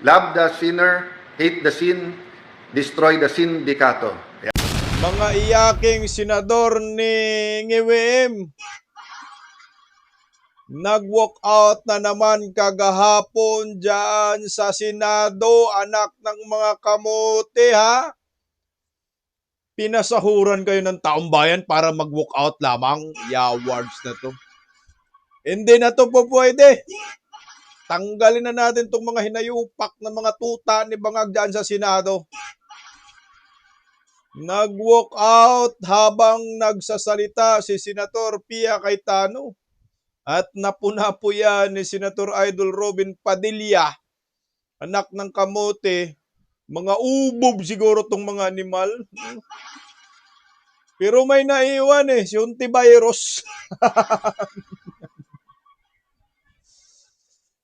Love the sinner, hate the sin, destroy the sindikato. Mga iyaking senador ni NGWM, nag-walk out na naman kagahapon dyan sa Senado, anak ng mga kamote ha. Pinasahuran kayo ng taong bayan para mag-walk out lamang. Yawards na to. Hindi na to po pwede. Tanggalin na natin itong mga hinayupak na mga tuta ni Bangag dyan sa Senado. Nag-walk out habang nagsasalita si Senator Pia Cayetano at napuna po yan ni Senator Idol Robin Padilla, anak ng kamote, mga ubob siguro tong mga animal. Pero may naiwan si Untivirus.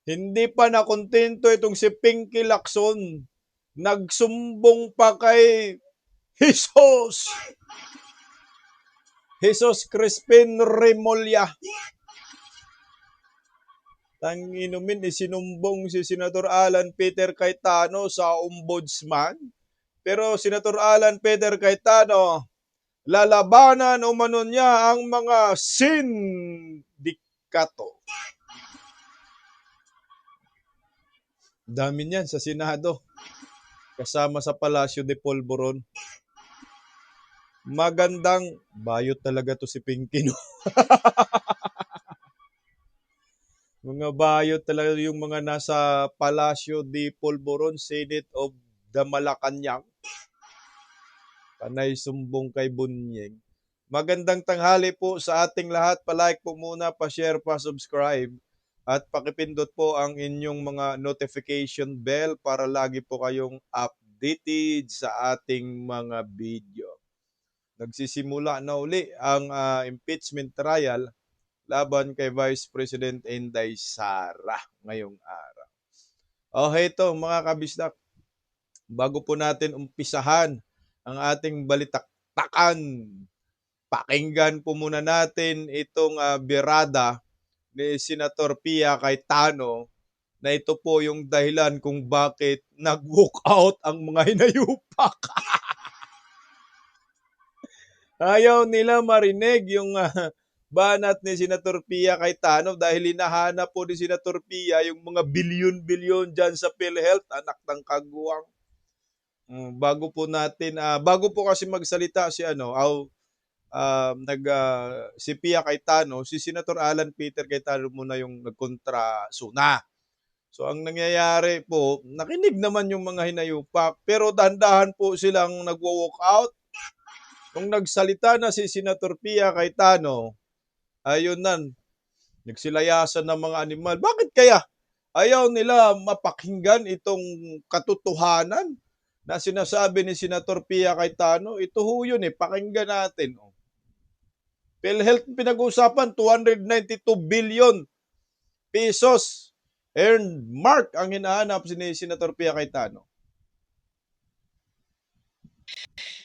Hindi pa nakontento itong si Pinky Lacson. Nagsumbong pa kay Jesus Crispin Remulla. Tanginumin, isinumbong si Senator Alan Peter Cayetano sa ombudsman. Pero Senator Alan Peter Cayetano, lalabanan umano niya ang mga sindikato. Dami niyan sa Senado. Kasama sa Palacio de Polvoron. Magandang bayot talaga to si Pinky, no? Mga bayot talaga yung mga nasa Palacio de Polvoron, Senate of the Malacanang. Panay sumbong kay Bunyeng. Magandang tanghali po sa ating lahat. Palike po muna, pa-share, pa-subscribe. At pakipindot po ang inyong mga notification bell para lagi po kayong updated sa ating mga video. Nagsisimula na uli ang impeachment trial laban kay Vice President Inday Sara ngayong araw. Okay ito mga kabisdak, bago po natin umpisahan ang ating balitaktakan, pakinggan po muna natin itong birada ni Senator Pia Cayetano na ito po yung dahilan kung bakit nag-walk out ang mga hinayupak. Ayaw nila marinig yung banat ni Senator Pia Cayetano dahil hinahanap po ni Senator Pia yung mga bilyon-bilyon dyan sa PhilHealth, anak ng kagwang. Bago po kasi magsalita si si Pia Cayetano, si Senator Alan Peter Cayetano muna yung nagkontra suna. So ang nangyayari po, nakinig naman yung mga hinayupak, pero dahan-dahan po silang nagwo-walk out. Nung nagsalita na si Senator Pia Cayetano, ayun na, nagsilayasan ng mga animal. Bakit kaya ayaw nila mapakinggan itong katotohanan na sinasabi ni Senator Pia Cayetano? Ito ho yun pakinggan natin. PhilHealth pinag-uusapan, 292 billion pesos earned mark ang hinahanap ni Senator Pia Cayetano.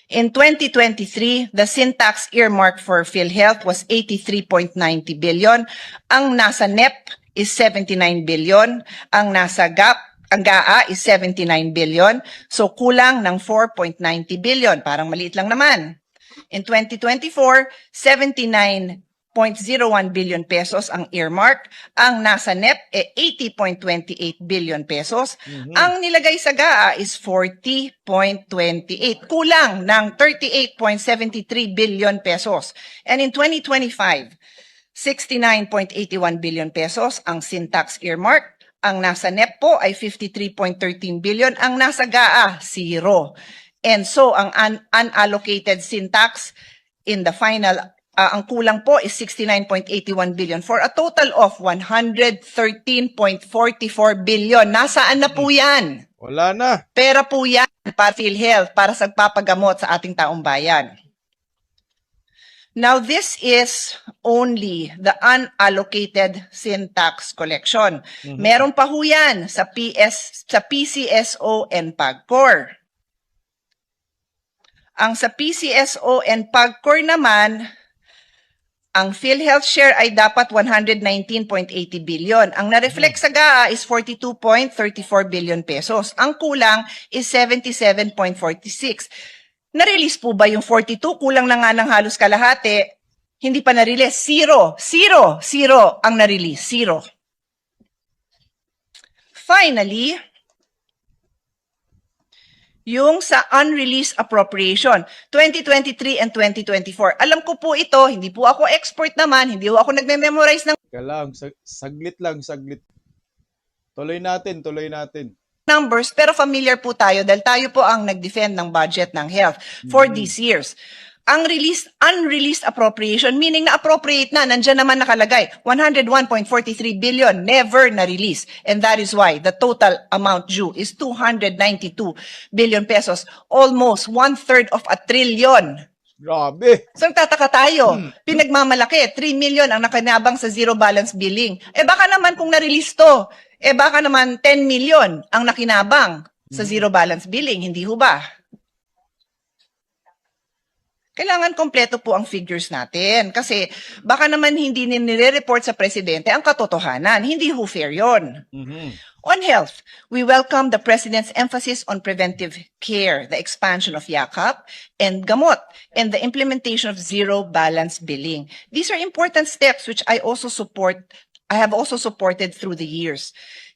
In 2023, the sin tax earmark for PhilHealth was 83.90 billion. Ang nasa NEP is 79 billion. Ang nasa GAA is 79 billion. So kulang ng 4.90 billion. Parang maliit lang naman. In 2024, 79.01 billion pesos ang earmark. Ang nasa NEP 80.28 billion pesos. Ang nilagay sa GAA is 40.28. Kulang ng 38.73 billion pesos. And in 2025, 69.81 billion pesos ang sin tax earmark. Ang nasa NEP po ay 53.13 billion. Ang nasa GAA, 0. And so, ang unallocated sin tax in the final, ang kulang po is 69.81 billion for a total of 113.44 billion. Nasaan na po yan? Wala na. Pera po yan para PhilHealth, para sa papagamot sa ating taong bayan. Now, this is only the unallocated sin tax collection. Meron pa ho yan sa PCSO and PAGCOR. Ang sa PCSO and PAGCOR naman, Ang PhilHealth share ay dapat 119.80 billion. Ang na-reflect sa GAA is 42.34 billion pesos. Ang kulang is 77.46. Na-release po ba yung 42? Kulang na nga ng halos kalahati. Hindi pa na-release. Zero ang na-release. Zero. Finally, yung sa unreleased appropriation, 2023 and 2024. Alam ko po ito, hindi po ako expert naman, hindi po ako nagme-memorize ng Teka lang, saglit lang, saglit. Tuloy natin. numbers, pero familiar po tayo dahil tayo po ang nag-defend ng budget ng health for these years. Ang unreleased appropriation, meaning na-appropriate na, nandyan naman nakalagay, 101.43 billion, never na-release. And that is why the total amount due is 292 billion pesos, almost 1/3 of a trillion. Grabe. So nagtataka tayo, pinagmamalaki, 3 million ang nakinabang sa zero balance billing. Baka naman kung na-release to, baka naman 10 million ang nakinabang sa zero balance billing, hindi ho ba? Kailangan kompleto po ang figures natin kasi baka naman hindi nire-report sa presidente ang katotohanan. Hindi ho fair yun. On health, we welcome the President's emphasis on preventive care, the expansion of YAKAP and gamot, and the implementation of zero balance billing. These are important steps which I have also supported through the years.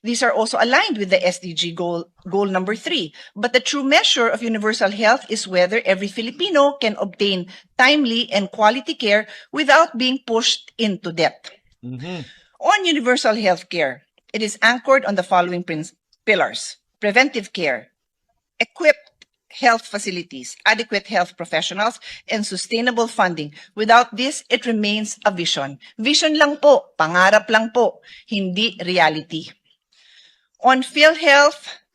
These are also aligned with the SDG goal number 3. But the true measure of universal health is whether every Filipino can obtain timely and quality care without being pushed into debt. On universal health care, it is anchored on the following pillars: preventive care, equipped health facilities, adequate health professionals, and sustainable funding. Without this, it remains a vision. Vision lang po, pangarap lang po, hindi reality. On PhilHealth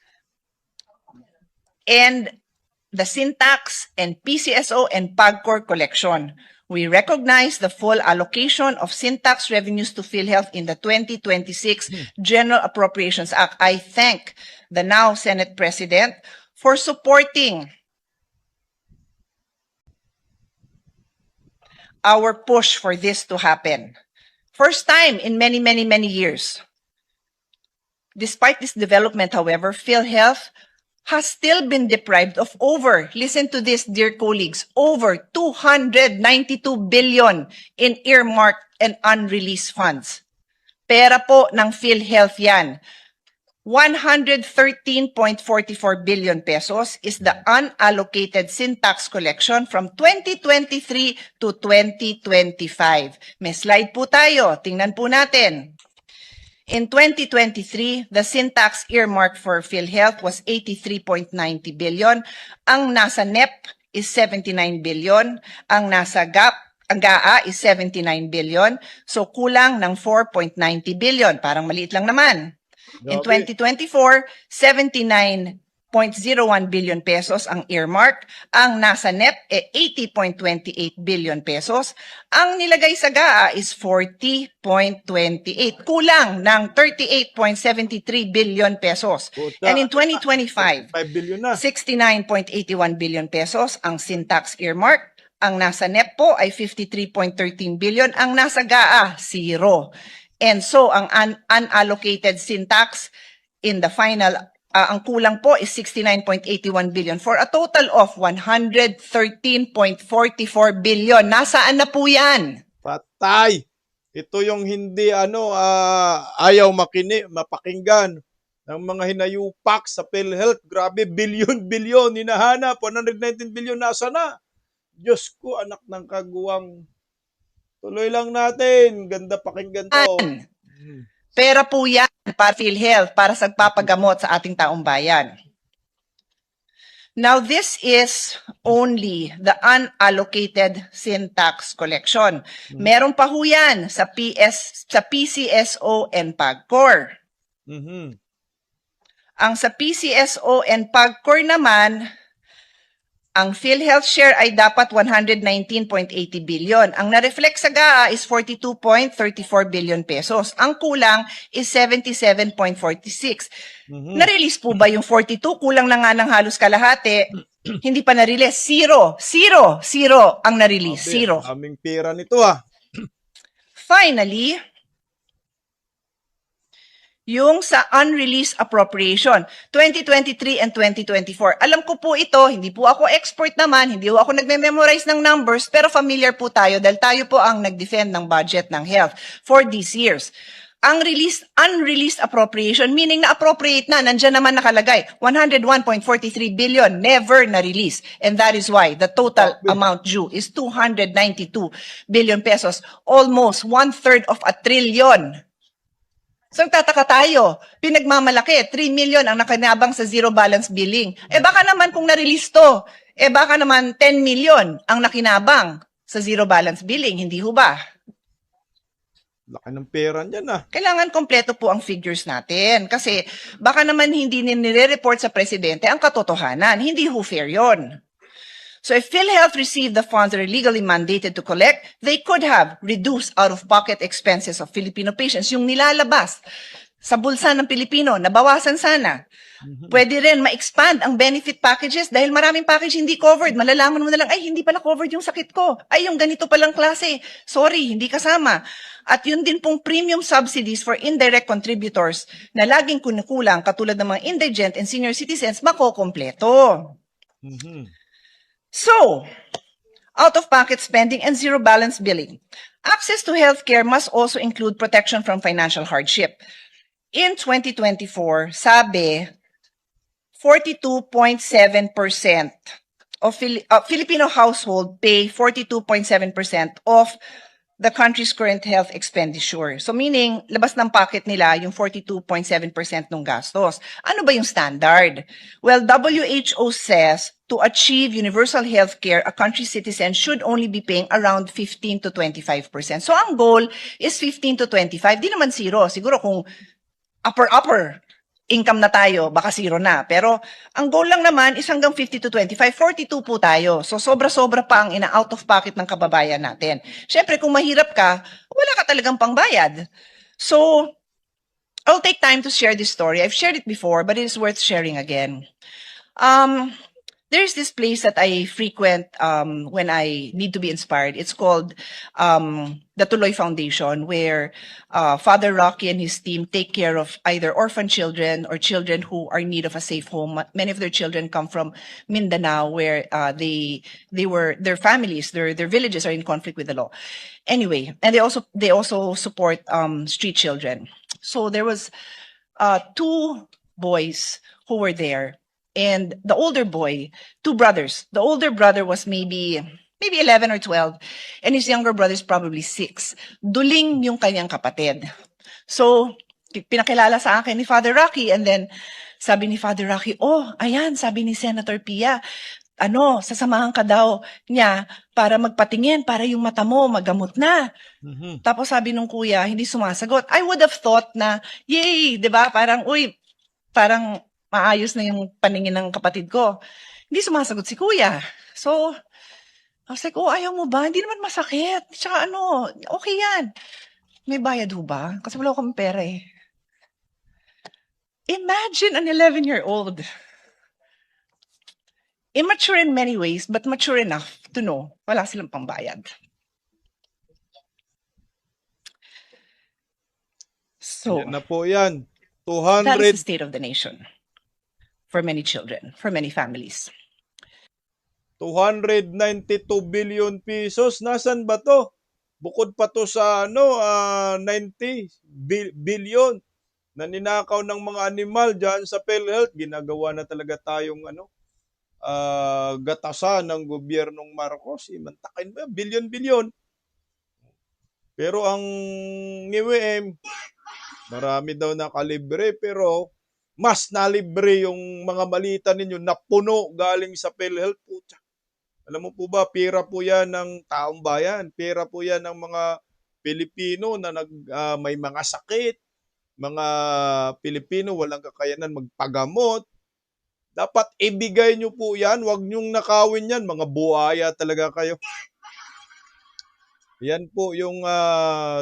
and the Syntax and PCSO and PAGCOR collection, we recognize the full allocation of Syntax revenues to PhilHealth in the 2026 General Appropriations Act. I thank the now Senate President for supporting our push for this to happen. First time in many years. Despite this development, however, PhilHealth has still been deprived of listen to this, dear colleagues, over 292 billion in earmarked and unreleased funds. Pera po ng PhilHealth yan. 113.44 billion pesos is the unallocated Syntax collection from 2023 to 2025. May slide po tayo. Tingnan po natin. In 2023, the Syntax earmark for PhilHealth was 83.90 billion. Ang nasa NEP is 79 billion. Ang nasa GAA is 79 billion. So kulang ng 4.90 billion. Parang maliit lang naman. In 2024, 79.01 billion pesos ang earmark. Ang nasa NEP 80.28 billion pesos. Ang nilagay sa GAA is 40.28. Kulang ng 38.73 billion pesos. And in 2025, 5 billion na. 69.81 billion pesos ang Syntax earmark. Ang nasa NEP po ay 53.13 billion. Ang nasa GAA, 0. And so, ang unallocated Syntax in the final, ang kulang po is 69.81 billion for a total of 113.44 billion. Nasaan na po yan? Patay. Ito yung hindi ayaw mapakinggan ng mga hinayupak sa PhilHealth. Grabe, bilyon hinahanap. 119 billion nasa na. Diyos ko, anak ng kaguwang. Tuloy lang natin. Ganda pakinggan to. Pera po yan para PhilHealth, para sa pagpapagamot sa ating taong bayan. Now, this is only the unallocated Syntax collection. Meron pa ho yan sa PCSO and PAGCOR. Ang sa PCSO and PAGCOR naman, ang PhilHealth share ay dapat 119.80 billion. Ang na-reflect sa GAA is 42.34 billion pesos. Ang kulang is 77.46. Na-release po ba yung 42? Kulang na nga ng halos kalahati. Hindi pa na-release. Zero ang na-release. Zero. Aming pera nito ah. Finally, yung sa unreleased appropriation, 2023 and 2024. Alam ko po ito, hindi po ako expert naman, hindi po ako nagme-memorize ng numbers, pero familiar po tayo dahil tayo po ang nag-defend ng budget ng health for these years. Ang unreleased appropriation, meaning na-appropriate na, nandyan naman nakalagay, 101.43 billion, never na-release. And that is why the total amount due is 292 billion pesos, almost 1/3 of a trillion. So tataka tayo, pinagmamalaki, 3 million ang nakinabang sa zero balance billing. Baka naman kung na-release to, baka naman 10 million ang nakinabang sa zero balance billing, hindi ho ba? Laki ng pera niyan Kailangan kompleto po ang figures natin kasi baka naman hindi nire-report sa presidente ang katotohanan. Hindi ho fair yon. So if PhilHealth received the funds that are legally mandated to collect, they could have reduced out-of-pocket expenses of Filipino patients. Yung nilalabas sa bulsa ng Pilipino, nabawasan sana. Pwede rin ma-expand ang benefit packages dahil maraming package hindi covered. Malalaman mo na lang, ay, hindi pala covered yung sakit ko. Ay, yung ganito palang klase. Sorry, hindi kasama. At yun din pong premium subsidies for indirect contributors na laging kunukulang katulad ng mga indigent and senior citizens, makokompleto. So, out-of-pocket spending and zero balance billing. Access to healthcare must also include protection from financial hardship. In 2024, sabi, 42.7% of Filipino household pay 42.7% of the country's current health expenditure. So meaning, labas ng pocket nila yung 42.7% ng gastos. Ano ba yung standard? Well, WHO says to achieve universal health care, a country's citizens should only be paying around 15 to 25%. So ang goal is 15 to 25. Di naman zero. Siguro kung upper income na tayo, baka zero na. Pero ang goal lang naman is hanggang 50 to 25, 42 po tayo. So sobra-sobra pa ang ina-out of pocket ng kababayan natin. Siyempre, kung mahirap ka, wala ka talagang pangbayad. So, I'll take time to share this story. I've shared it before, but it is worth sharing again. There's this place that I frequent when I need to be inspired. It's called the Tuloy Foundation, where Father Rocky and his team take care of either orphan children or children who are in need of a safe home. Many of their children come from Mindanao, where their families, their villages are in conflict with the law. Anyway, and they also support street children. So there was 2 boys who were there. And the older boy, 2 brothers. The older brother was maybe 11 or 12, and his younger brother is probably 6. Duling yung kanyang kapatid. So, pinakilala sa akin ni Father Rocky, and then sabi ni Father Rocky, oh, ayan, sabi ni Senator Pia, sasamahan ka daw niya para magpatingin, para yung mata mo magamot na. Tapos sabi nung kuya, hindi sumasagot. I would have thought na, yay, di ba? Parang maayos na yung paningin ng kapatid ko. Hindi sumasagot si kuya. So, I was like, ayaw mo ba? Hindi naman masakit. Tsaka okay yan. May bayad ho ba? Kasi wala akong pera eh. Imagine an 11-year-old. Immature in many ways, but mature enough to know wala silang pangbayad. So, Yan na po yan. that is the 200 state of the nation. For many children, for many families. 292 billion pesos. Nasaan ba to? Bukod pa to sa 90 billion na ninakaw ng mga animal dyan sa PhilHealth. Ginagawa na talaga tayong gatasan ng gobyernong Marcos. Imantakin mo yan, bilyon-bilyon. Pero ang NIWM, marami daw nakalibre, pero mas nalibre yung mga malita ninyo na puno galing sa PhilHealth. Pucha. Alam mo po ba, pera po yan ng taong bayan. Pera po yan ng mga Pilipino na may mga sakit. Mga Pilipino walang kakayanan magpagamot. Dapat ibigay nyo po yan. Huwag nyong nakawin yan. Mga buhaya talaga kayo. Yan po yung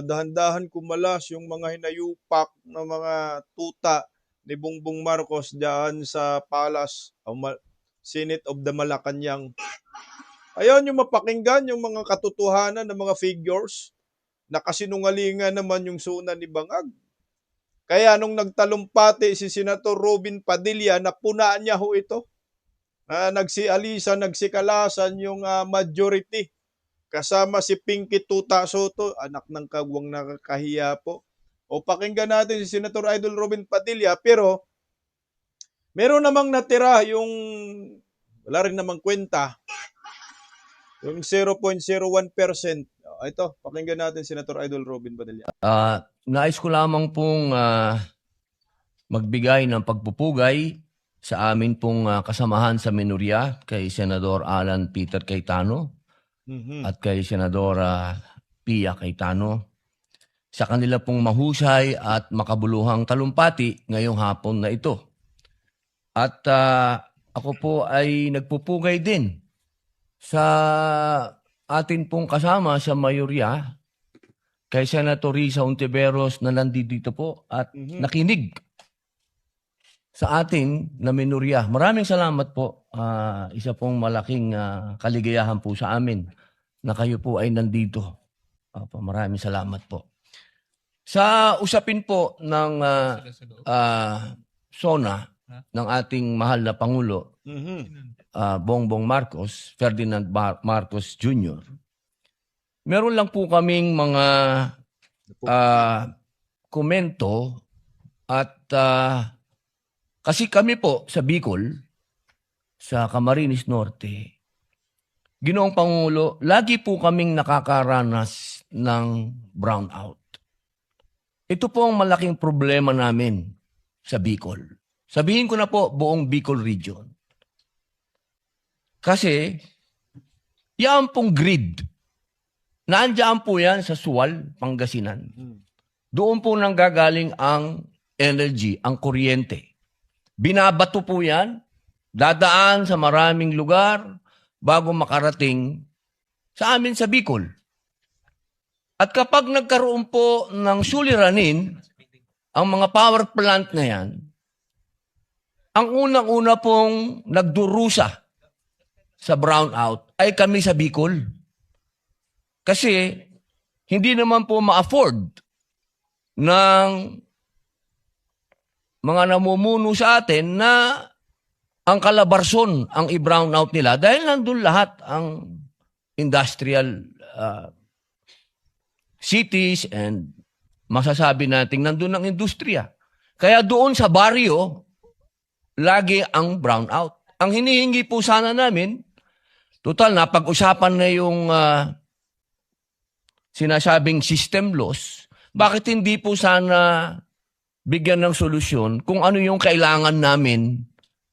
dahan-dahan kumalas yung mga hinayupak na mga tuta ni Bongbong Marcos diyan sa Palace, Senate of the Malacanang. Ayaw nyo mapakinggan yung mga katotohanan ng mga figures nakasinungalingan naman yung suna ni Bangag. Kaya nung nagtalumpati si Senator Robin Padilla, napunaan niya ho ito. Nagsialisan, nagsikalasan yung majority. Kasama si Pinky Tuta Soto, anak ng kagwang nakakahiya po. O pakinggan natin si Senator Idol Robin Padilla, pero meron namang natira yung, wala rin namang kwenta, yung 0.01%. Ito, pakinggan natin Senator Idol Robin Padilla. Nais ko lamang pong magbigay ng pagpupugay sa amin pong kasamahan sa minorya kay Senador Alan Peter Cayetano at kay Senadora Pia Cayetano sa kanila pong mahusay at makabuluhang talumpati ngayong hapon na ito. At ako po ay nagpupugay din sa atin pong kasama sa mayorya kay Senator Risa Ontiveros na nandito po at nakinig sa atin na minorya. Maraming salamat po. Isa pong malaking kaligayahan po sa amin na kayo po ay nandito. Maraming salamat po. Sa usapin po ng SONA ng ating mahal na Pangulo, Bongbong Marcos, Ferdinand Marcos Jr., meron lang po kaming mga komento at kasi kami po sa Bicol, sa Camarines Norte, Ginoong Pangulo, lagi po kaming nakakaranas ng brownout. Ito po ang malaking problema namin sa Bicol. Sabihin ko na po buong Bicol region. Kasi, yan pong grid, naandyan po yan sa Suwal, Pangasinan. Doon po nanggagaling ang energy, ang kuryente. Binabato po yan, dadaan sa maraming lugar bago makarating sa amin sa Bicol. At kapag nagkaroon po ng suliranin, ang mga power plant na yan, ang unang-una pong nagdurusa sa brownout ay kami sa Bicol. Kasi hindi naman po ma-afford ng mga namumuno sa atin na ang Calabarzon ang i-brownout nila dahil nandun lahat ang industrial cities and masasabi natin nandun ang industriya. Kaya doon sa baryo, lagi ang brownout. Ang hinihingi po sana namin, total napag-usapan na yung sinasabing system loss, bakit hindi po sana bigyan ng solusyon kung ano yung kailangan namin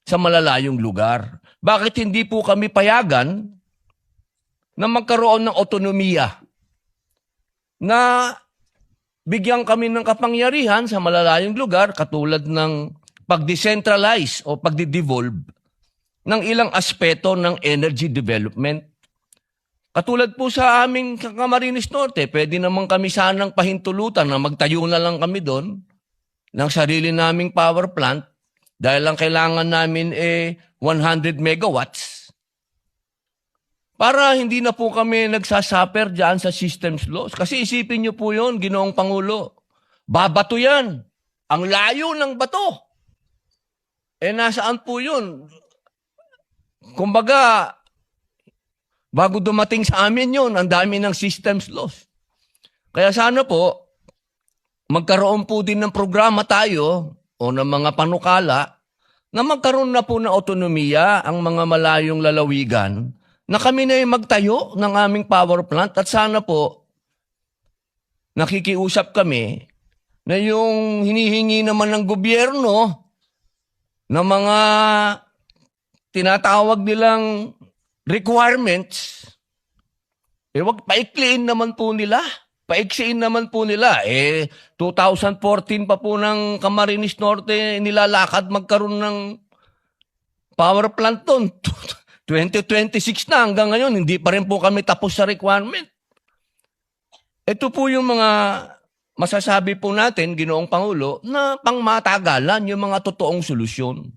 sa malalayong lugar? Bakit hindi po kami payagan na magkaroon ng otonomiya na bigyan kami ng kapangyarihan sa malalayong lugar katulad ng pag-decentralize o pag-devolve ng ilang aspeto ng energy development. Katulad po sa aming Camarines Norte, pwede naman kami sanang pahintulutan na magtayo na lang kami doon ng sarili naming power plant dahil ang kailangan namin 100 megawatts para hindi na po kami nagsasuffer dyan sa systems loss. Kasi isipin nyo po yun, Ginoong Pangulo, babato yan. Ang layo ng bato. Nasaan po yun? Kumbaga, bago dumating sa amin yun, ang dami ng systems loss. Kaya sana po, magkaroon po din ng programa tayo o ng mga panukala na magkaroon na po ng otonomiya ang mga malayong lalawigan na kami na yung magtayo ng aming power plant at sana po nakikiusap kami na yung hinihingi naman ng gobyerno na mga tinatawag nilang requirements, wag paikliin naman po nila. Paiksiin naman po nila. 2014 pa po ng Camarines Norte nilalakad magkaroon ng power plant doon. 2026 na hanggang ngayon, hindi pa rin po kami tapos sa requirement. Ito po yung mga masasabi po natin, Ginoong Pangulo, na pangmatagalan yung mga totoong solusyon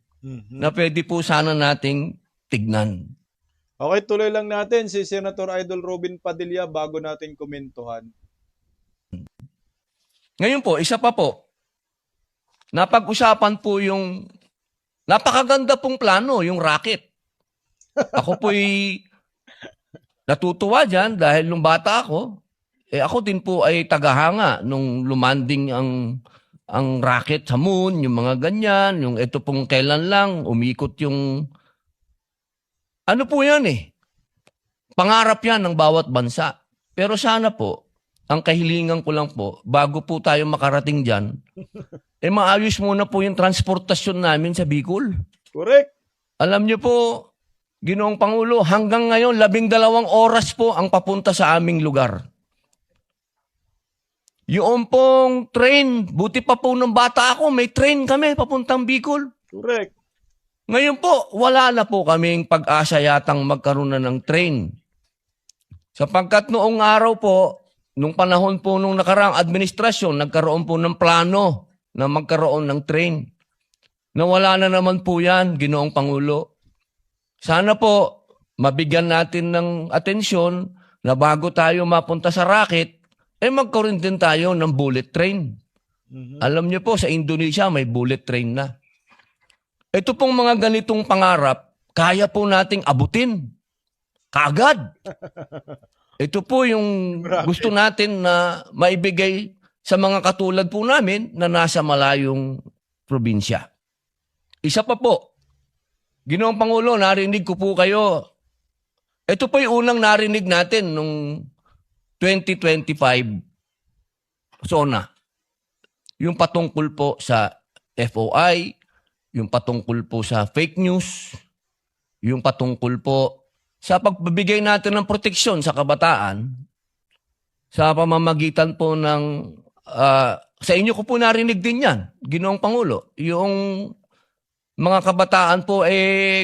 na pwede po sana nating tignan. Okay, tuloy lang natin si Senator Idol Robin Padilla bago natin komentuhan. Ngayon po, isa pa po, napag-usapan po yung napakaganda pong plano, yung rocket. Ako po'y natutuwa dyan dahil nung bata ako, ako din po ay tagahanga nung lumanding ang rocket sa moon, yung mga ganyan, yung ito pong kailan lang, umikot yung, ano po yan pangarap yan ng bawat bansa. Pero sana po, ang kahilingan ko lang po, bago po tayo makarating dyan, maayos muna po yung transportasyon namin sa Bicol. Correct. Alam niyo po, Ginoong Pangulo, hanggang ngayon, 12 oras po ang papunta sa aming lugar. Yung pong train, buti pa po nung bata ako, may train kami papuntang Bicol. Correct. Ngayon po, wala na po kaming pag-asa yatang magkaroon na ng train. Sapagkat noong araw po, nung panahon po nung nakaraang administrasyon, nagkaroon po ng plano na magkaroon ng train. Nawala na naman po yan, Ginoong Pangulo. Sana po, mabigyan natin ng atensyon na bago tayo mapunta sa rocket, magkaroon din tayo ng bullet train. Alam niyo po, sa Indonesia may bullet train na. Ito pong mga ganitong pangarap, kaya po nating abutin. Kaagad. Ito po yung gusto natin na maibigay sa mga katulad po namin na nasa malayong probinsya. Isa pa po, Ginoong Pangulo, narinig ko po kayo. Ito po yung unang narinig natin nung 2025 SONA. Yung patungkol po sa FOI, yung patungkol po sa fake news, yung patungkol po sa pagbibigay natin ng proteksyon sa kabataan sa pamamagitan po ng sa inyo ko po narinig din yan, Ginoong Pangulo. Yung mga kabataan po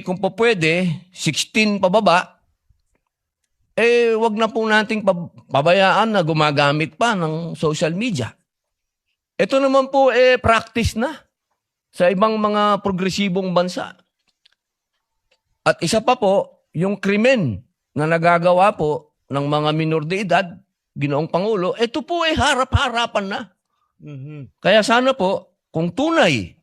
kung po pwede 16 pababa, wag na po nating pabayaan na gumagamit pa ng social media. Ito naman po practice na sa ibang mga progresibong bansa. At isa pa po, yung krimen na nagagawa po ng mga minor de edad, Ginoong Pangulo, ito po harap-harapan na. Kaya sana po, kung tunay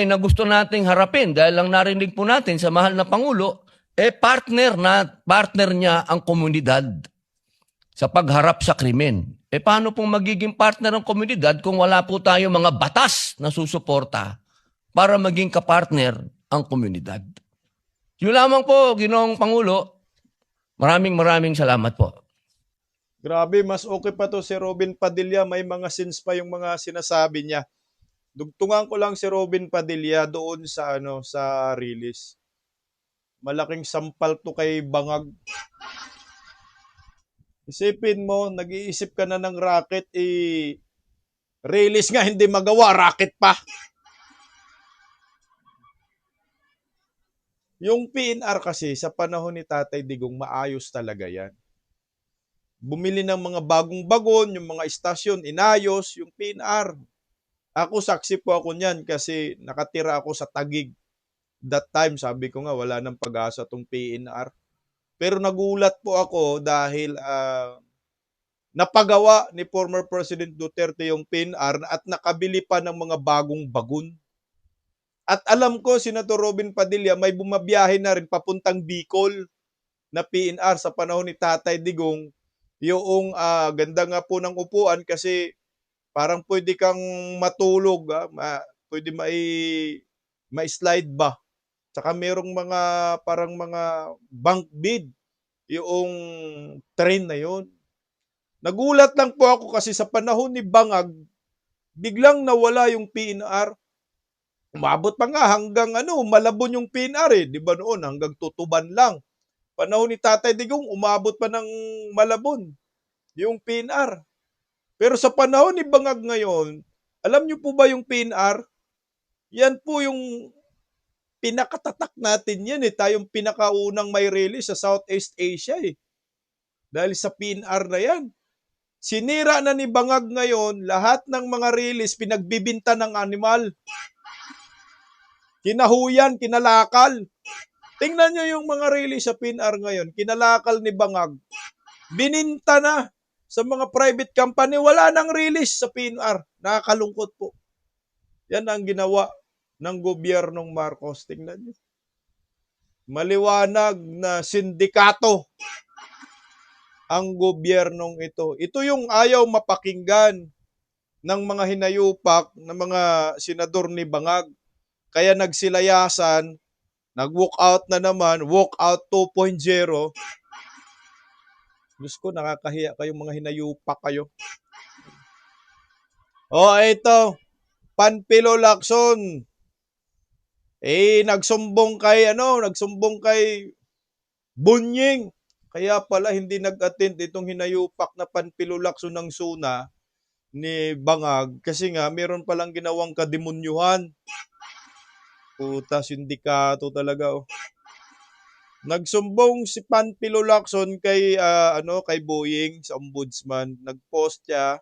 na gusto nating harapin, dahil lang narinig po natin sa mahal na Pangulo, partner niya ang komunidad sa pagharap sa krimen. Paano pong magiging partner ang komunidad kung wala po tayo mga batas na susuporta para maging kapartner ang komunidad? Yun lamang po, Ginoong Pangulo. Maraming salamat po. Grabe, mas okay pa to si Robin Padilla. May mga sins pa yung mga sinasabi niya. Dugtungan ko lang si Robin Padilla doon sa sa release. Malaking sampal to kay Bangag. Isipin mo, nag-iisip ka na ng rocket, release nga hindi magawa, rocket pa. Yung PNR kasi, sa panahon ni Tatay Digong, maayos talaga yan. Bumili ng mga bagong bagon, yung mga istasyon, inayos, yung PNR. Ako, saksi po ako niyan kasi nakatira ako sa Taguig. That time, sabi ko nga, wala nang pag-asa tong PNR. Pero nagulat po ako dahil napagawa ni former President Duterte yung PNR at nakabili pa ng mga bagong bagon. At alam ko, Senator Robin Padilla, may bumabiyahe na rin papuntang Bicol na PNR sa panahon ni Tatay Digong. Yung ganda nga po ng upuan kasi parang pwede kang matulog, pwede mai-slide ba. Tsaka merong mga parang mga bunk bed yung train na yon. Nagulat lang po ako kasi sa panahon ni Bangag, biglang nawala yung PNR. Umabot pa nga hanggang Malabon yung PNR di ba noon? Hanggang Tutuban lang. Panahon ni Tatay Digong, umabot pa ng Malabon yung PNR. Pero sa panahon ni Bangag ngayon, alam niyo po ba yung PNR? Yan po yung pinakatatak natin yan tayong pinakaunang may release sa Southeast Asia Dahil sa PNR na yan. Sinira na ni Bangag ngayon, lahat ng mga release pinagbibinta ng animal. Kinahuyan, kinalakal. Tingnan nyo yung mga release sa PNR ngayon, kinalakal ni Bangag. Bininta na. sa mga private company, wala nang release sa PNR. Nakakalungkot po. Yan ang ginawa ng gobyernong Marcos. Tingnan niyo. Maliwanag na sindikato ang gobyernong ito. Ito yung ayaw mapakinggan ng mga hinayupak ng mga senador ni Bangag. Kaya nagsilayasan, nag-walk out na naman, walk out 2.0. Diyos ko, nakakahiya kayong mga hinayupak kayo. Ito, Panfilo Lacson. Nagsumbong kay Bunying. Kaya pala hindi nag-attend itong hinayupak na Panfilo Lacson ng SUNA ni Bangag kasi nga meron palang ginawang kademunyuhan. Puta, sindikato talaga. Nagsumbong si Panfilo Lacson kay kay Boying sa ombudsman. Nag-post siya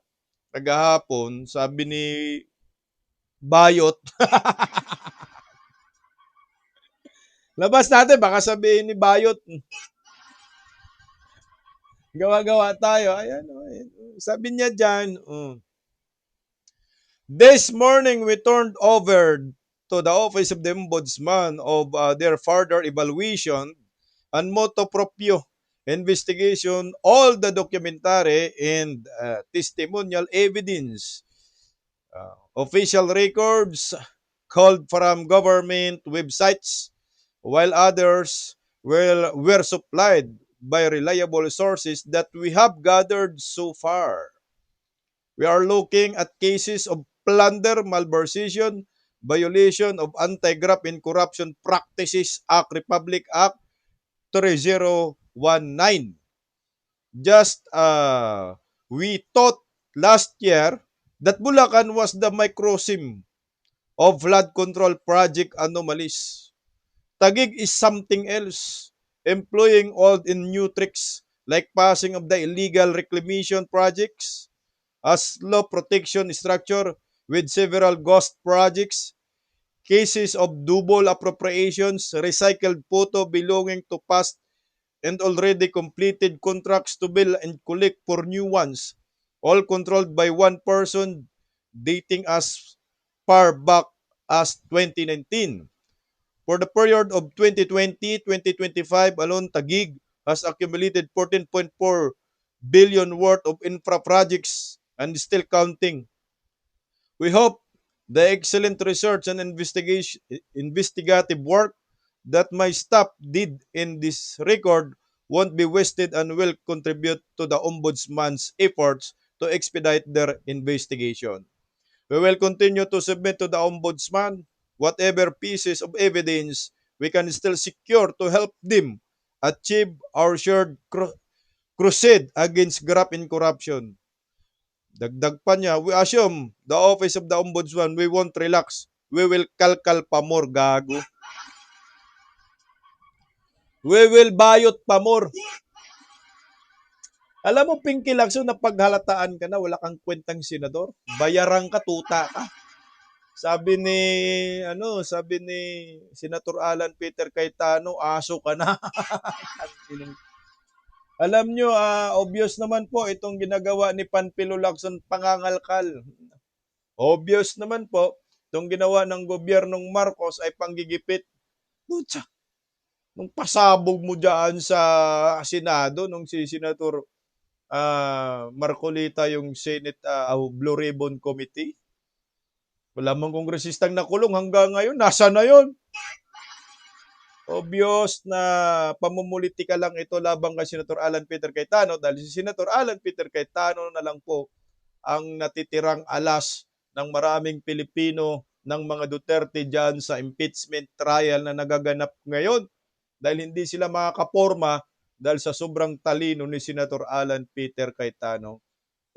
kagahapon, sabi ni Bayot. Labas natin, baka sabihin ni Bayot. Gawa-gawa tayo. Ayan, sabi niya dyan, this morning we turned over to the Office of the Ombudsman of their further evaluation and motu proprio investigation all the documentary and testimonial evidence, official records called from government websites, while others were supplied by reliable sources that we have gathered so far. We are looking at cases of plunder, malversation, violation of Anti-Graft and Corruption Practices Act, Republic Act 3019. Just we thought last year that Bulacan was the microcosm of flood control project anomalies. Taguig is something else, employing old and new tricks like passing of the illegal reclamation projects as law protection structure with several ghost projects, cases of double appropriations, recycled photo belonging to past and already completed contracts to bill and collect for new ones, all controlled by one person dating as far back as 2019. For the period of 2020-2025 alone, Taguig has accumulated 14.4 billion worth of infra projects and still counting. We hope the excellent research and investigative work that my staff did in this record won't be wasted and will contribute to the Ombudsman's efforts to expedite their investigation. We will continue to submit to the Ombudsman whatever pieces of evidence we can still secure to help them achieve our shared crusade against graft and corruption. Dagdag pa niya, we assume the Office of the Ombudsman, we won't relax. We will kalkal pa more, gago. We will bayot pa more. Alam mo, Pinky Lacson, na paghalataan ka na, wala kang kwentang senador. Bayarang ka, tuta ka. Sabi ni Senator Alan Peter Cayetano, aso ka na. Alam nyo, obvious naman po itong ginagawa ni Panfilo Lacson, pangangalkal. Obvious naman po, itong ginawa ng gobyernong Marcos ay panggigipit. Pucha, nung pasabog mo dyan sa Senado, nung si Senator Marcolita, yung Senate Blue Ribbon Committee, wala mang kongresistang nakulong hanggang ngayon. Nasa na yon? Obvious na pamumulitika lang ito labang kay Senator Alan Peter Cayetano dahil si Senator Alan Peter Cayetano na lang po ang natitirang alas ng maraming Pilipino ng mga Duterte dyan sa impeachment trial na nagaganap ngayon dahil hindi sila makakaporma dahil sa sobrang talino ni Senator Alan Peter Cayetano.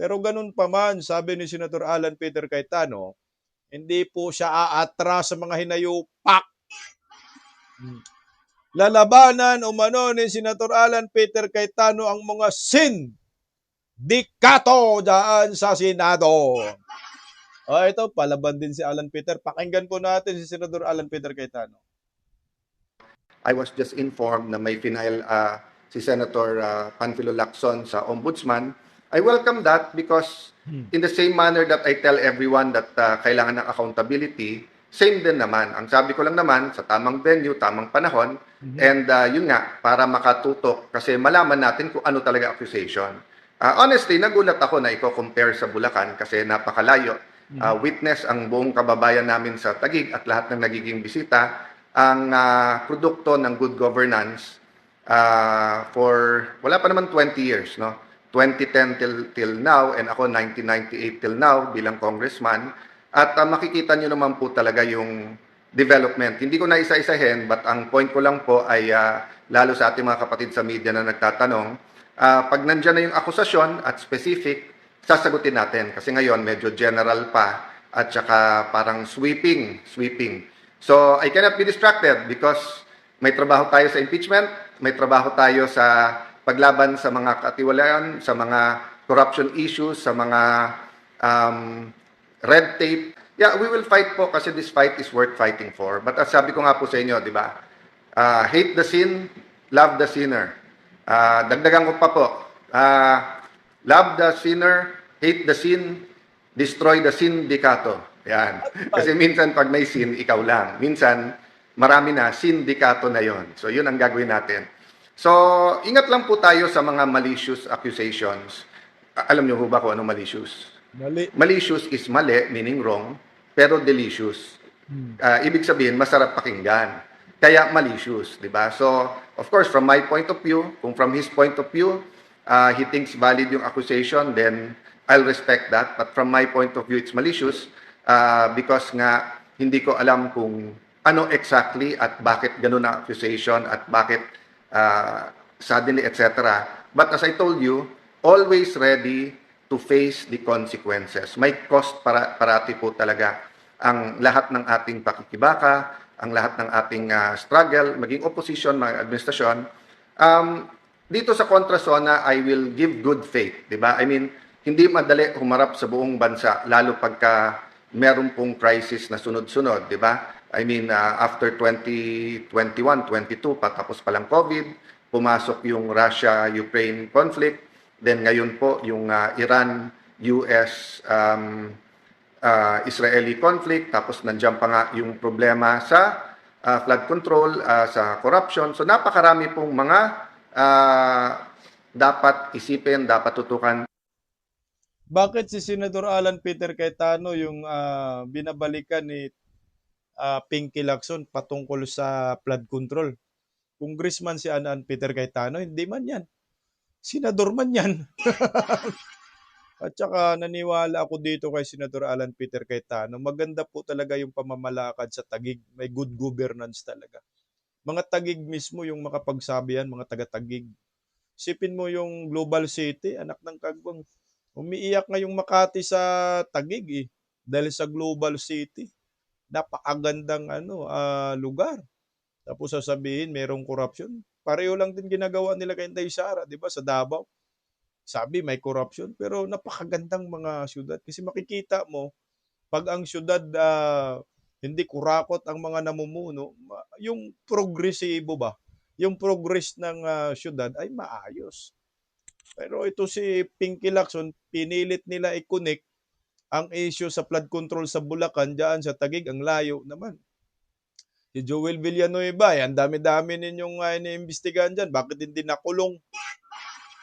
Pero ganun pa man, sabi ni Senator Alan Peter Cayetano, hindi po siya aatras sa mga hinayupak. Lalabanan umano ni Senator Alan Peter Cayetano ang mga sindikato dyan sa Senado. Ito, palaban din si Alan Peter. Pakinggan po natin si Senator Alan Peter Cayetano. I was just informed na may final si Senator Panfilo Lacson sa Ombudsman I welcome that because in the same manner that I tell everyone that kailangan ng accountability, same din naman. Ang sabi ko lang naman, sa tamang venue, tamang panahon, and yun nga, para makatutok kasi malaman natin kung ano talaga accusation. Honestly, nagulat ako na i-compare sa Bulacan kasi napakalayo. Witness ang buong kababayan namin sa Taguig at lahat ng nagiging bisita ang produkto ng good governance for wala pa naman 20 years, no? 2010 till now, and ako 1998 till now bilang congressman. At makikita nyo naman po talaga yung development. Hindi ko na isa-isahin, but ang point ko lang po ay lalo sa ating mga kapatid sa media na nagtatanong, pag nandyan na yung akusasyon at specific, sasagutin natin. Kasi ngayon, medyo general pa at saka parang sweeping. So, I cannot be distracted because may trabaho tayo sa impeachment, may trabaho tayo sa paglaban sa mga katiwalian, sa mga corruption issues, sa mga red tape. Yeah, we will fight po kasi this fight is worth fighting for. But as sabi ko nga po sa inyo, di ba? Hate the sin, love the sinner. Dagdagan ko pa po. Love the sinner, hate the sin, destroy the sindikato. Yan. Kasi minsan pag may sin, ikaw lang. Minsan, marami na, sindikato na yon. So yun ang gagawin natin. So, ingat lang po tayo sa mga malicious accusations. Alam niyo ho ba kung ano malicious? Mali. Malicious is mali, meaning wrong, pero delicious. Ibig sabihin, masarap pakinggan. Kaya malicious, di ba? So, of course, from my point of view, kung from his point of view, he thinks valid yung accusation, then I'll respect that. But from my point of view, it's malicious because nga, hindi ko alam kung ano exactly at bakit ganun ang accusation at bakit suddenly, etc. But as I told you, always ready to face the consequences. May cost parati po talaga ang lahat ng ating pakikibaka, ang lahat ng ating struggle, maging opposition, mga administrasyon. Dito sa kontrasona, I will give good faith, di ba? I mean, hindi madali humarap sa buong bansa, lalo pagka meron pong crisis na sunod-sunod, di ba? I mean, after 2021, 22, patapos pa lang COVID, pumasok yung Russia-Ukraine conflict, then ngayon po yung Iran-US Israeli conflict, tapos nandiyan pa nga yung problema sa flood control, sa corruption. So napakarami pong mga dapat isipin, dapat tutukan. Bakit si Senador Alan Peter Cayetano yung binabalikan ni Pinky Lacson patungkol sa flood control? Congressman si Alan Peter Cayetano, hindi man yan. Senador man yan. At saka naniwala ako dito kay Senador Alan Peter Cayetano. Maganda po talaga yung pamamalakad sa Taguig. May good governance talaga. Mga Taguig mismo yung makapagsabi yan, mga taga-Taguig. Sipin mo yung Global City, anak ng kagwang. Umiiyak nga yung Makati sa Taguig eh. Dahil sa Global City. Napakagandang lugar. Tapos sasabihin, merong corruption. Pareho lang din ginagawa nila kay Inday Sara, di ba, sa Davao. Sabi, may corruption, pero napakagandang mga syudad. Kasi makikita mo, pag ang syudad hindi kurakot ang mga namumuno, yung progresibo ba? Yung progress ng syudad ay maayos. Pero ito si Pinky Lacson, pinilit nila i-connect ang issue sa flood control sa Bulacan, dyan sa Taguig, ang layo naman. Si Joel Villanueva, ang dami-dami ninyong iniimbestigahan dyan. Bakit hindi nakulong?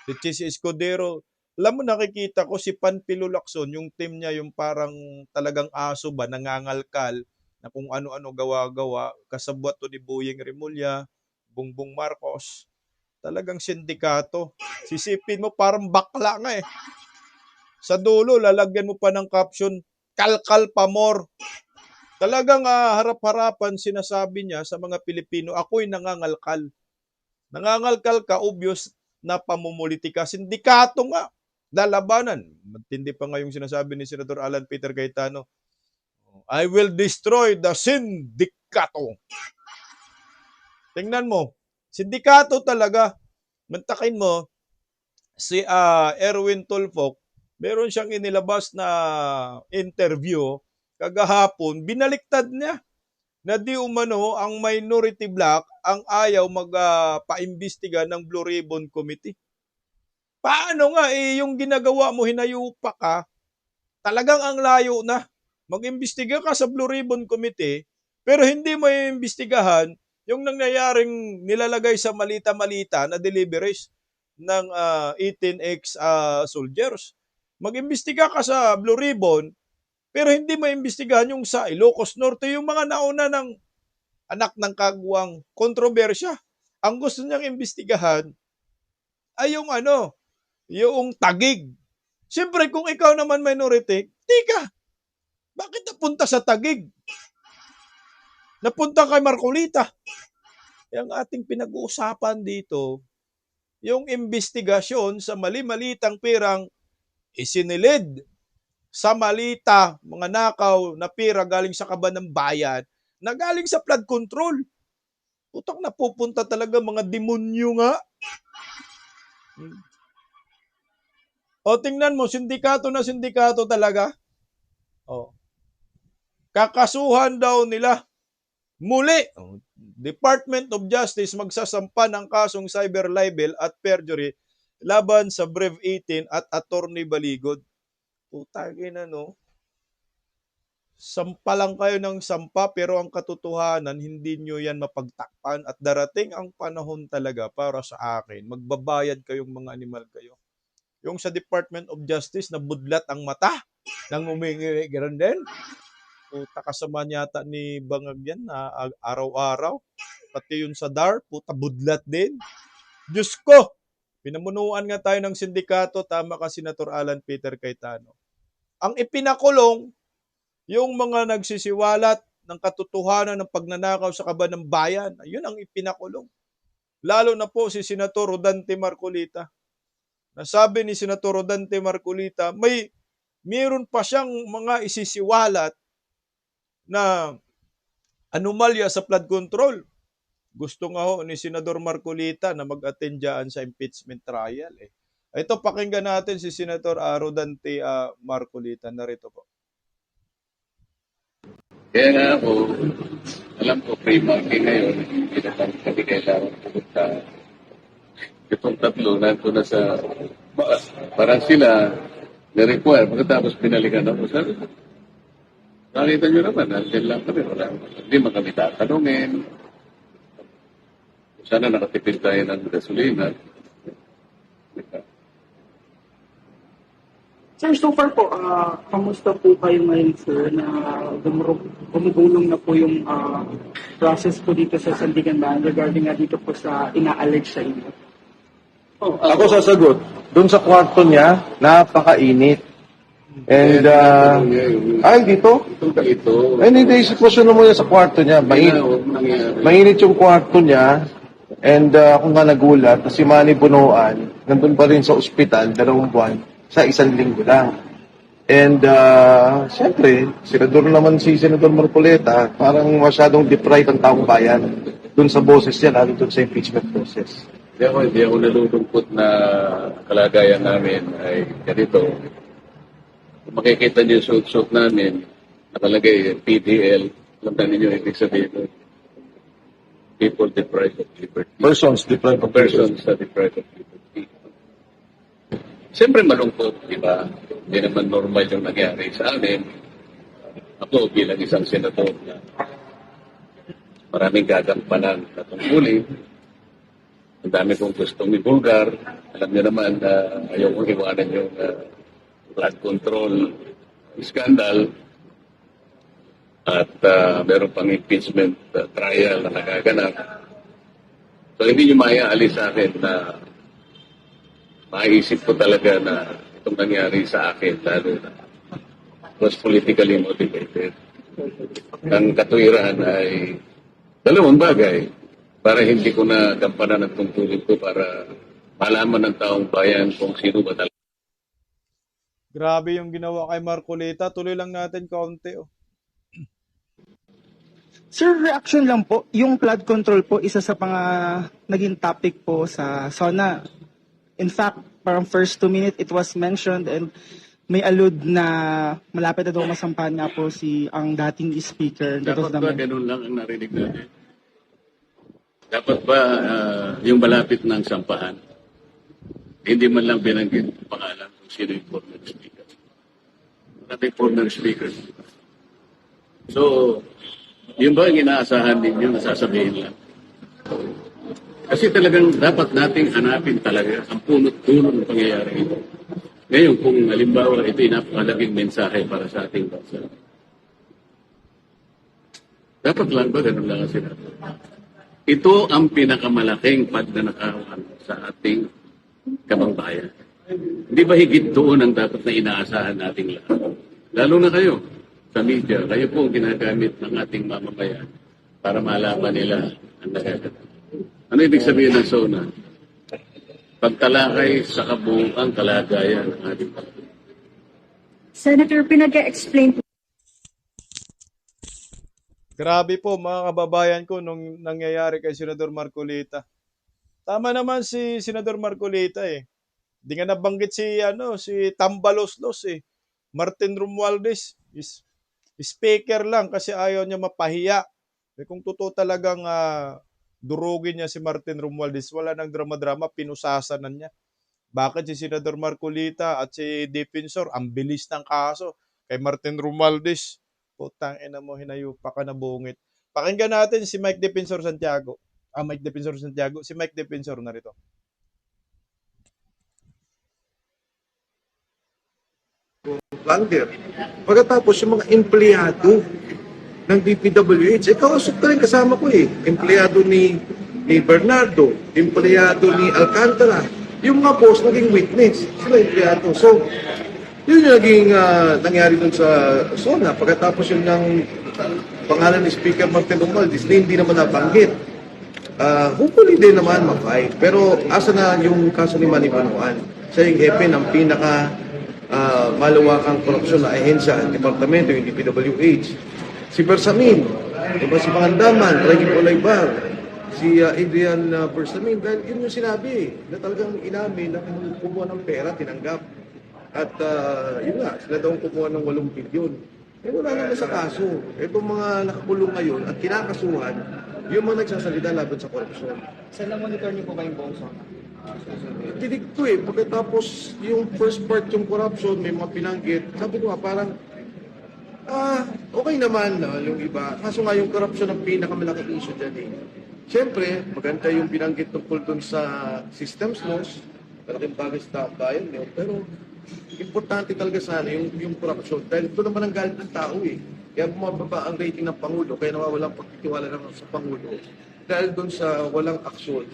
Si Chis Escudero. Alam mo, nakikita ko si Panfilo Lacson, yung team niya, yung parang talagang aso ba, nangangalkal, na kung ano-ano gawa-gawa, kasabwat to ni Boyeng Remulla, Bongbong Marcos. Talagang sindikato. Sisipin mo, parang bakla nga eh. Sa dulo, lalagyan mo pa ng caption, kalkal pa more. Talagang harap-harapan sinasabi niya sa mga Pilipino, ako'y nangangalkal. Nangangalkal ka, obvious na pamumulitika. Sindikato nga, lalabanan. Matindi pa nga yung sinasabi ni Senator Alan Peter Cayetano, I will destroy the sindikato. Tingnan mo, sindikato talaga. Mantakin mo, si Erwin Tulfo, meron siyang inilabas na interview kagahapon, binaliktad niya na di umano ang minority bloc ang ayaw magpaimbestiga ng Blue Ribbon Committee. Paano nga yung ginagawa mo, hinayupa ka, talagang ang layo na. Mag-imbestiga ka sa Blue Ribbon Committee, pero hindi mo iimbestigahan yung nangyayaring nilalagay sa malita-malita na deliveries ng 18X soldiers. Mag-imbestiga ka sa Blue Ribbon, pero hindi mo iimbestigahan yung sa Ilocos Norte, yung mga nauna ng anak ng kagawang kontrobersya. Ang gusto niyang imbestigahan ay yung Taguig. Siyempre, kung ikaw naman minority, tika, bakit napunta sa Taguig? Napunta kay Marcolita. Ang ating pinag-uusapan dito, yung investigasyon sa mali-malitang pirang isinilid sa malita, mga nakaw na pira galing sa kaban ng bayan, na galing sa flood control. Putak napupunta talaga mga demonyo nga. O tingnan mo, sindikato na sindikato talaga. O. Kakasuhan daw nila. Muli, Department of Justice magsasampa ng kasong cyber libel at perjury laban sa Brev 18 at Attorney Baligod. Putangin sampa lang kayo ng sampa, pero ang katotohanan, hindi nyo yan mapagtakpan at darating ang panahon talaga para sa akin. Magbabayad kayong mga animal kayo. Yung sa Department of Justice na budlat ang mata nang umingi, ganoon din. Puta, kasama yata ni Bangag yan na araw-araw. Pati yun sa DAR, puta, budlat din. Diyos ko! Pinamunuan nga tayo ng sindikato, tama ka Senator Alan Peter Cayetano. Ang ipinakulong, yung mga nagsisiwalat ng katotohanan ng pagnanakaw sa kaban ng bayan, ayun ang ipinakulong. Lalo na po si Senator Rodante Marcolita. Nasabi ni Senator Rodante Marcolita, mayroon pa siyang mga isisiwalat na anomalya sa flood control. Gusto nga ho ni Senador Marcolita na mag-attend dyan sa impeachment trial. Ito, pakinggan natin si Senator Rodante Marcolita. Narito po. Kaya nga ako, alam ko pre-marking ngayon, hindi naman kami kailangan pumunta. Itong tatlo, nandun na sa, parang sila, na-require, pagkatapos pinalikan ako, sabi ko, nakita nyo naman, nandun lang kami, hindi man kami tatanungin. Sana nakatipid tayo ng gasolina. Sir, so far po, kamusta po kayo ngayon, sir, na gumugulong na po yung process po dito sa Sandiganbahan regarding nga dito po sa ina-allege sa inyo? Ako sasagot. Doon sa kwarto niya, napakainit. And, dito? Ito. Ay, hindi, sitwasyon mo niya sa kwarto niya. Mainit yung kwarto niya. And kung nga nagulat, si Manny Bunuan, nandun pa rin sa ospital, 2 buwan, sa 1 linggo lang. And, siyempre, senador naman si Senador Marcoleta, parang masyadong deprived ang taong bayan dun sa boses niya, lalo dun sa impeachment process. Hindi ako nalulungkot na kalagayan namin ay ganito. Kung makikita niyo yung suit-suit namin, nakalagay PDL, alam na ninyo ibig sabihin. People deprived of liberty. Persons deprived of Persons deprived of liberty. Siyempre malungkot, di ba? Hindi naman normal yung nangyari sa amin. Ako bilang isang senador na maraming gagampanan na tungkulin. Ang dami kong gustong ibulgar. Alam niyo naman na ayaw kong iwanan yung flood control scandal. At meron pang impeachment trial na nagaganap. So hindi nyo maiaalis sa akin na maisip ko talaga na itong nangyari sa akin, lalo na was politically motivated. Ang katuwiran ay 2 bagay para hindi ko na gampanan ang tungkulin ko para malaman ng taong bayan kung sino ba talaga. Grabe yung ginawa kay Marcolita. Tuloy lang natin kaunti. Sir, reaction lang po, yung flood control po, isa sa mga naging topic po sa SONA. In fact, parang first 2 minutes it was mentioned and may allude na malapit na daw masampahan nga po ang dating speaker. Dapat ba ganun lang ang narinig natin? Dapat ba yung malapit ng sampahan? Hindi man lang binanggit ang pangalan kung sino yung former speaker. Maraming former speakers. So, yun ba ang inaasahan ninyo na sasabihin lang? Kasi talagang dapat nating hanapin talaga ang punot-dulo ng pangyayari ito. Ngayon, kung halimbawa ito ay napakalaking mensahe para sa ating bansa, dapat lang ba ganun lang ang sinabi? Ito ang pinakamalaking pagnanakawan sa ating kabangbayan. Hindi ba higit doon ang dapat na inaasahan nating lahat? Lalo na kayo sa media, kayo po ang ginagamit ng ating mamamayan para malaman nila ang nagagawa. Ano ibig sabihin ng SONA? Pagtalakay sa kabuuang kalagayan ng ating bansa. Senator, pinag-explain po Grabe po mga kababayan ko nung nangyayari kay Senador Marcolita. Tama naman si Senador Marcolita eh. Hindi nga nabanggit si Tambaloslos eh. Martin Romualdez is speaker lang kasi ayaw niya mapahiya. Kung totoo talagang durugin niya si Martin Romualdez, wala nang drama-drama, pinusasanan niya. Bakit si Senador Marcolita at si Defensor, ang bilis ng kaso kay Martin Romualdez? Putang ina mo, hinayupa ka na bungit. Pakinggan natin si Mike Defensor Santiago. Mike Defensor Santiago. Si Mike Defensor narito. Plunder. Pagkatapos yung mga empleyado ng DPWH, kausap ka rin kasama ko eh. Empleyado ni Bernardo, empleyado ni Alcantara. Yung mga boss naging witness. Sila empleyado. So, yun yung naging nangyari dun sa SONA. Pagkatapos yun ng pangalan ni Speaker Martin Romualdez na hindi naman nabanggit. Hopefully din naman mag-fight. Pero asa na yung kaso ni Manny Panuan? Siya yung hepe ng pinaka malawakang korupsyon na ahensya, departamento, yung DPWH. Si Bersamin, diba, si Pangandaman, Reggie Olaybar, si Adrian Bersamin, dahil yun yung sinabi na talagang inamin na kumuha ng pera, tinanggap. At yun nga, sila daw kumuha ng 8 bilyon. Wala naman sa kaso. Itong mga nakakulong ngayon at kinakasuhan, yung mga nagsasalita laban sa korupsyon. Saan na-monitor niyo po ba yung buong SONA? Tinig ko eh, pagkatapos yung first part yung corruption, may mga pinanggit, sabi ko nga parang, okay naman yung iba. Kaso nga yung corruption ang pinakamalaking issue dyan eh. Siyempre, maganda yung pinanggit tungkol dun sa systems laws, malaking bagay sa bayan yun, pero importante talaga sana yung corruption dahil ito naman ang galit ng tao eh. Kaya bumababa ang rating ng Pangulo, kaya nawawalang pagtitiwala naman sa Pangulo dahil doon sa walang aksyon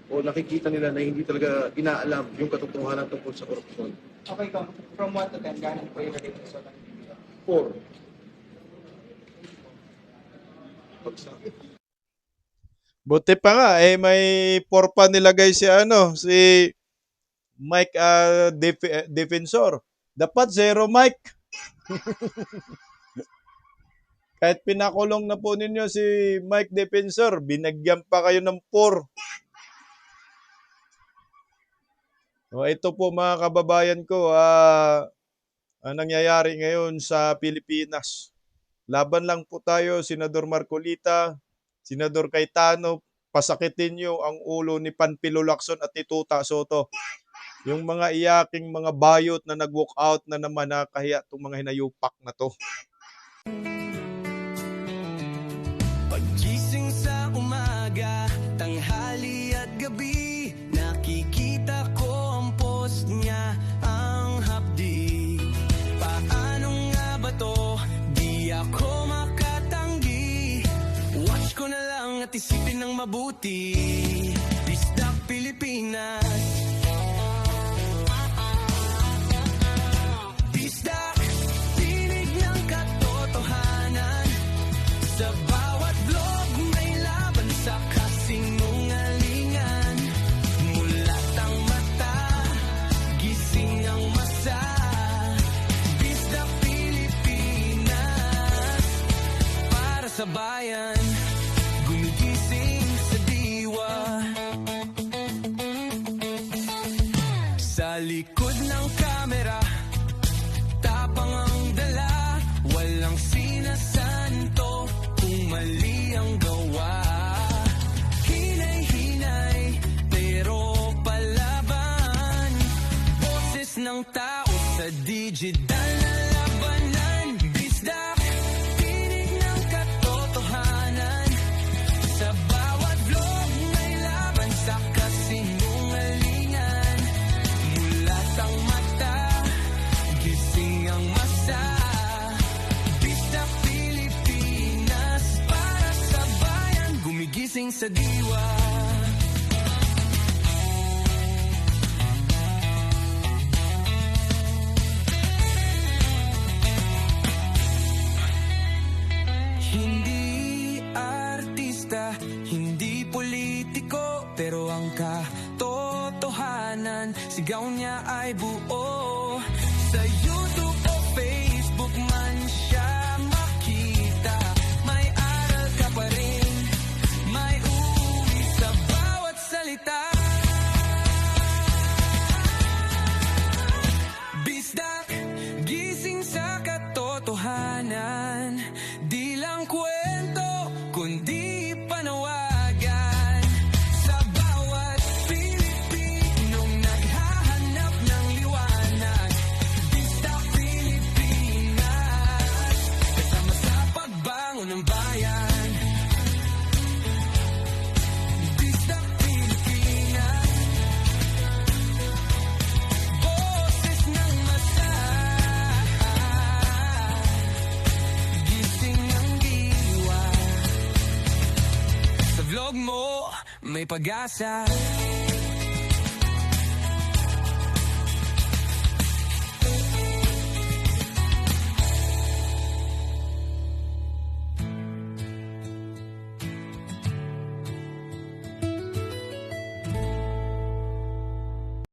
o nakikita nila na hindi talaga inaalam yung katotohanan tungkol sa korupsyon. Okay, from 1 to 10, gaano po yung rating sa SONA? 4. Pagsakit. Buti pa nga, may 4 pa nilagay si Mike Defensor. Dapat 0 Mike. Kahit pinakulong na po ninyo si Mike Defensor, binagyan pa kayo ng 4. Ito po mga kababayan ko, ang nangyayari ngayon sa Pilipinas. Laban lang po tayo, Senador Marcolita, Senador Cayetano, pasakitin nyo ang ulo ni Panfilo Lacson at ni Tuta Soto. Yung mga iyaking mga bayot na nag-walk out na naman, nakahiya itong mga hinayupak na to. Paggising sa umaga, tanghali at gabi, nakikita ko ang post niya, ang hapdi. Paano nga ba to? Di ako makatanggi. Watch ko na lang at isipin ng mabuti. Isdak Pilipinas. Isdak, tinig ng katotohanan. Sa bawat vlog may laban sa kasinungalingan. Mulat ang mata, gising ang masa. Isdak Pilipinas, para sa bayan, gumigising sa diwa. Digital na labanan, bisdak, tinig ng katotohanan. Sa bawat vlog may laban sa kasinungalingan. Mulat ang mata, gising ang masa. Bisdak Pilipinas, para sa bayan, gumigising sa diwa. Hindi artista, hindi politiko, pero ang katotohanan, sigaw niya ay buo. Sa YouTube o Facebook man siya makita, may aral ka pa rin, may uwi sa bawat salita. Bisdak, gising sa katotohanan, di lang kwento, kundi panawagan. Sa bawat Pilipinong naghahanap ng liwanag, Bisdak Pilipinas, kasama sa pagbangon ng bayan. Bisdak Pilipinas, boses ng masa. Gising ang diwa. Sa vlog mo, may pag-asa.